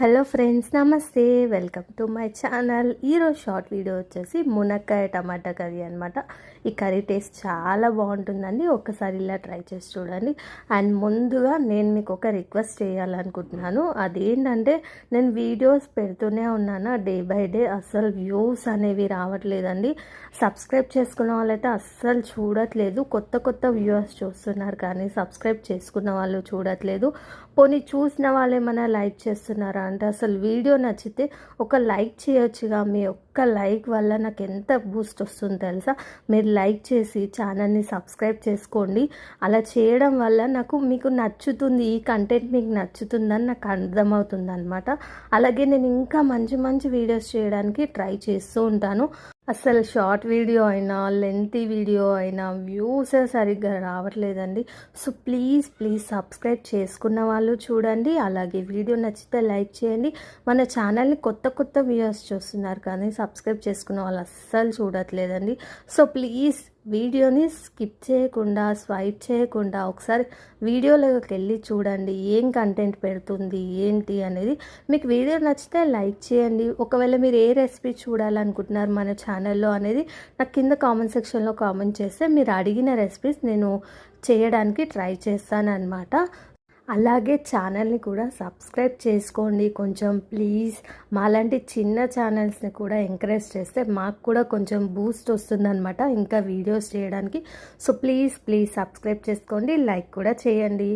Hello friends, నమస్తే. Welcome to my channel. ఈరోజు short video వచ్చేసి మునక్కాయ టమాటా కర్రీ అనమాట. ఈ కర్రీ టేస్ట్ చాలా బాగుంటుందండి. ఒక్కసారి ఇలా ట్రై చేసి చూడండి. అండ్ ముందుగా నేను మీకు ఒక రిక్వెస్ట్ చేయాలనుకుంటున్నాను. అదేంటంటే, నేను వీడియోస్ పెడుతూనే ఉన్నాను డే బై డే. అస్సలు వ్యూస్ అనేవి రావట్లేదండి. సబ్స్క్రైబ్ చేసుకున్న వాళ్ళైతే అస్సలు చూడట్లేదు. కొత్త కొత్త వ్యూవర్స్ చూస్తున్నారు కానీ సబ్స్క్రైబ్ చేసుకున్న వాళ్ళు చూడట్లేదు. పోనీ చూసిన వాళ్ళు ఏమైనా లైక్ చేస్తున్నారా అంటే, అసలు వీడియో నచ్చితే ఒక లైక్ చేయొచ్చుగా. మీ ఒక్క లైక్ వల్ల నాకు ఎంత బూస్ట్ వస్తుందో తెలుసా. మీరు లైక్ చేసి ఛానల్ని సబ్స్క్రైబ్ చేసుకోండి. అలా చేయడం వల్ల మీకు నచ్చుతుంది, ఈ కంటెంట్ మీకు నచ్చుతుందని నాకు అర్థమవుతుంది అనమాట. అలాగే నేను ఇంకా మంచి మంచి వీడియోస్ చేయడానికి ట్రై చేస్తూ ఉంటాను. అసలు షార్ట్ వీడియో అయినా లెంతీ వీడియో అయినా వ్యూస్ సరిగ్గా రావట్లేదండి. సో ప్లీజ్ సబ్స్క్రైబ్ చేసుకున్న వాళ్ళు చూడండి. అలాగే వీడియో నచ్చితే లైక్ చేయండి. మన ఛానల్ని కొత్త కొత్త వ్యూవర్స్ చూస్తున్నారు కానీ సబ్స్క్రైబ్ చేసుకున్న వాళ్ళు అస్సలు చూడట్లేదండి. సో ప్లీజ్ వీడియోని స్కిప్ చేయకుండా, స్వైప్ చేయకుండా ఒకసారి వీడియోలోకి వెళ్ళి చూడండి. ఏం కంటెంట్ పెడుతుంది ఏంటి అనేది. మీకు వీడియో నచ్చితే లైక్ చేయండి. ఒకవేళ మీరు ఏ రెసిపీ చూడాలనుకుంటున్నారు మన ఛానల్లో అనేది నాకు కింద కామెంట్ సెక్షన్లో కామెంట్ చేస్తే మీరు అడిగిన రెసిపీస్ నేను చేయడానికి ట్రై చేస్తానన్నమాట. అలాగే ఛానల్ని కూడా సబ్స్క్రైబ్ చేసుకోండి కొంచెం ప్లీజ్. మాలాంటి చిన్న ఛానల్స్ని కూడా ఎంకరేజ్ చేస్తే మాకు కూడా కొంచెం బూస్ట్ వస్తుందన్నమాట ఇంకా వీడియోస్ చేయడానికి. సో ప్లీజ్ సబ్స్క్రైబ్ చేసుకోండి, లైక్ కూడా చేయండి.